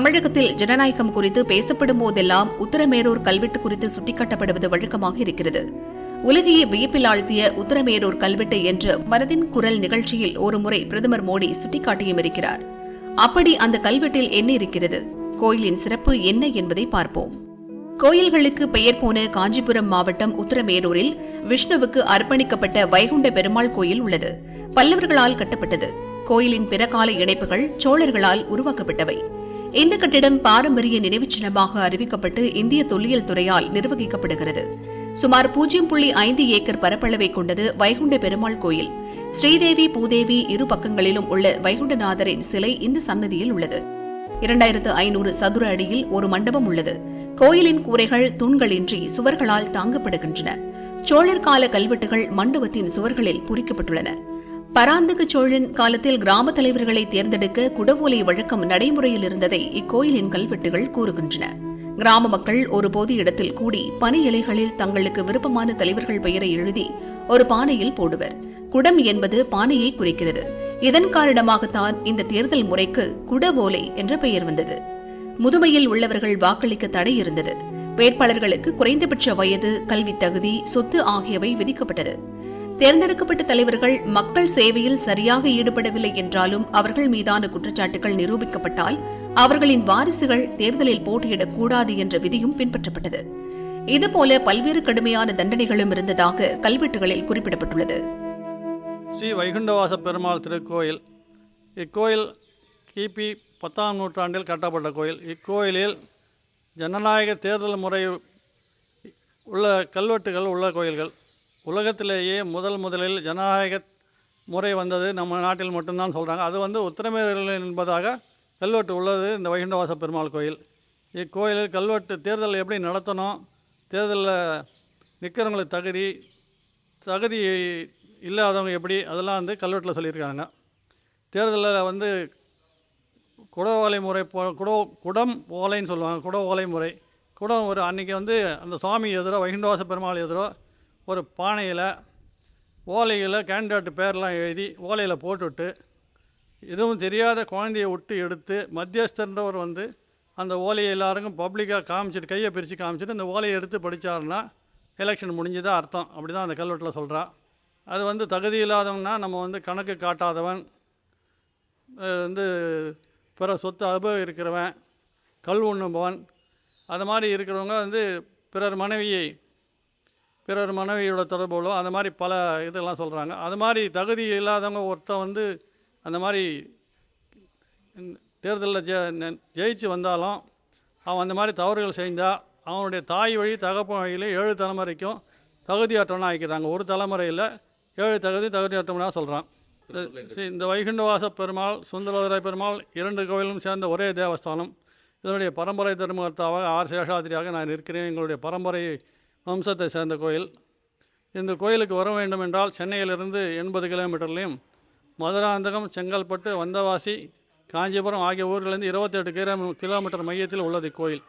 தமிழகத்தில் ஜனநாயகம் குறித்து பேசப்படும் போதெல்லாம் உத்தரமேரூர் கல்வெட்டு குறித்து சுட்டிக்காட்டப்படுவது வழக்கமாக இருக்கிறது. உலகையே வியப்பில் ஆழ்த்திய உத்தரமேரூர் கல்வெட்டு என்ற மனதின் குரல் நிகழ்ச்சியில் ஒருமுறை பிரதமர் மோடி சுட்டிக்காட்டியும் இருக்கிறார். அப்படி அந்த கல்வெட்டில் என்ன இருக்கிறது, கோயிலின் சிறப்பு என்ன என்பதை பார்ப்போம். கோயில்களுக்கு பெயர் போன காஞ்சிபுரம் மாவட்டம் உத்தரமேரூரில் விஷ்ணுவுக்கு அர்ப்பணிக்கப்பட்ட வைகுண்ட பெருமாள் கோயில் உள்ளது. பல்லவர்களால் கட்டப்பட்டது. கோயிலின் பிறகால இணைப்புகள் சோழர்களால் உருவாக்கப்பட்டவை. இந்த கட்டிடம் பாரம்பரிய நினைவுச் சின்னமாக அறிவிக்கப்பட்டு இந்திய தொல்லியல் துறையால் நிர்வகிக்கப்படுகிறது. சுமார் 0.5 ஏக்கர் பரப்பளவை கொண்டது வைகுண்ட பெருமாள் கோயில். ஸ்ரீதேவி பூதேவி இரு பக்கங்களிலும் உள்ள வைகுண்டநாதரின் சிலை இந்த சன்னதியில் உள்ளது. 2500 சதுர அடியில் ஒரு மண்டபம் உள்ளது. கோயிலின் கூரைகள் தூண்களின்றி சுவர்களால் தாங்கப்படுகின்றன. சோழர் கால கல்வெட்டுகள் மண்டபத்தின் சுவர்களில் பொறிக்கப்பட்டுள்ளன. பராந்தக சோழன் காலத்தில் கிராம தலைவர்களை தேர்ந்தெடுக்க குடவோலை வழக்கம் நடைமுறையில் இருந்ததை இக்கோயிலின் கல்வெட்டுகள் கூறுகின்றன. கிராம மக்கள் ஒரு பொது இடத்தில் கூடி பனை இலைகளில் தங்களுக்கு விருப்பமான தலைவர்கள் பெயரை எழுதி ஒரு பானையில் போடுவர். குடம் என்பது பானையை குறிக்கிறது. இதன் காரணமாகத்தான் இந்த தேர்தல் முறைக்கு குடவோலை என்ற பெயர் வந்தது. முதுமையில் உள்ளவர்கள் வாக்களிக்க தடை இருந்தது. வேட்பாளர்களுக்கு குறைந்தபட்ச வயது, கல்வி தகுதி, சொத்து ஆகியவை விதிக்கப்பட்டது. தேர்ந்தெடுக்கப்பட்ட தலைவர்கள் மக்கள் சேவையில் சரியாக ஈடுபடவில்லை என்றாலும் அவர்கள் மீதான குற்றச்சாட்டுகள் நிரூபிக்கப்பட்டால் அவர்களின் வாரிசுகள் தேர்தலில் போட்டியிடக்கூடாது என்ற விதியும் பின்பற்றப்பட்டது. இதுபோல பல்வேறு கடுமையான தண்டனைகளும் இருந்ததாக கல்வெட்டுகளில் குறிப்பிடப்பட்டுள்ளது. ஸ்ரீ வைகுண்டவாச பெருமாள் திருக்கோயில். இக்கோயில் கிபி 10ஆம் நூற்றாண்டில் கட்டப்பட்ட கோயில். இக்கோயிலில் ஜனநாயக தேர்தல் முறை உள்ள கல்வெட்டுகள் உள்ள கோயில்கள். உலகத்திலேயே முதலில் ஜனநாயக முறை வந்தது நம்ம நாட்டில் மட்டும்தான் சொல்கிறாங்க. அது உத்தரமேரூரில் என்பதாக கல்வெட்டு உள்ளது இந்த வைகுண்டவாச பெருமாள் கோயில். இக்கோயிலில் கல்வெட்டு தேர்தல் எப்படி நடத்தணும், தேர்தலில் நிற்கிறவங்களுக்கு தகுதி இல்லாதவங்க எப்படி, அதெல்லாம் கல்வெட்டில் சொல்லியிருக்காங்க. தேர்தலில் குடவோலை முறை குடம் ஓலைன்னு சொல்லுவாங்க. குட ஓலை முறை. குடம் ஒரு அன்றைக்கி அந்த சுவாமி எதிரோ வைகுண்டவாச பெருமாள் எதிரோ ஒரு பானையில் ஓலையில் கேண்டிடேட் பேர்லாம் எழுதி ஓலையில் போட்டுவிட்டு எதுவும் தெரியாத குழந்தையை விட்டு எடுத்து மத்தியஸ்தன்றவர் அந்த ஓலையை எல்லாருக்கும் பப்ளிக்காக காமிச்சிட்டு கையை பிரித்து காமிச்சிட்டு அந்த ஓலையை எடுத்து படித்தாருன்னா எலெக்ஷன் முடிஞ்சுதான் அர்த்தம். அப்படி தான் அந்த கல்வெட்டில் சொல்கிறா. அது தகுதி இல்லாதவன்னா நம்ம கணக்கு காட்டாதவன், பிற சொத்து அபகரிக்கிறவன், கல் உண்ணுபவன், அது மாதிரி இருக்கிறவங்க பிறர் மனைவியோட தொடர்புகளோ அந்த மாதிரி பல இதெல்லாம் சொல்கிறாங்க. அது மாதிரி தகுதி இல்லாதவங்க ஒருத்தன் அந்த மாதிரி தேர்தலில் ஜெயிச்சு வந்தாலும் அவன் அந்த மாதிரி தவறுகள் செஞ்சால் அவனுடைய தாய் வழி தகப்பன் வழியில் 7 தலைமுறைக்கும் தகுதியற்றவனாக ஆக்கிக்கிறாங்க. ஒரு தலைமுறையில் 7 தகுதியற்றவனாக சொல்கிறான். இந்த வைகுண்டவாச பெருமாள் சுந்தரவதரை பெருமாள் 2 கோவிலும் சேர்ந்த ஒரே தேவஸ்தானம். இதனுடைய பரம்பரை தர்மகர்த்தாவாக ஆர் சேஷாதிரியாக நான் இருக்கிறேன். எங்களுடைய பரம்பரை வம்சத்தை சேர்ந்த கோயில். இந்த கோயிலுக்கு வர வேண்டும் என்றால் சென்னையிலிருந்து 80 கிலோமீட்டர்லையும், மதுராந்தகம், செங்கல்பட்டு, வந்தவாசி, காஞ்சிபுரம் ஆகிய ஊர்களிலிருந்து 28 கிலோமீட்டர் மையத்தில் உள்ளது இக்கோயில்.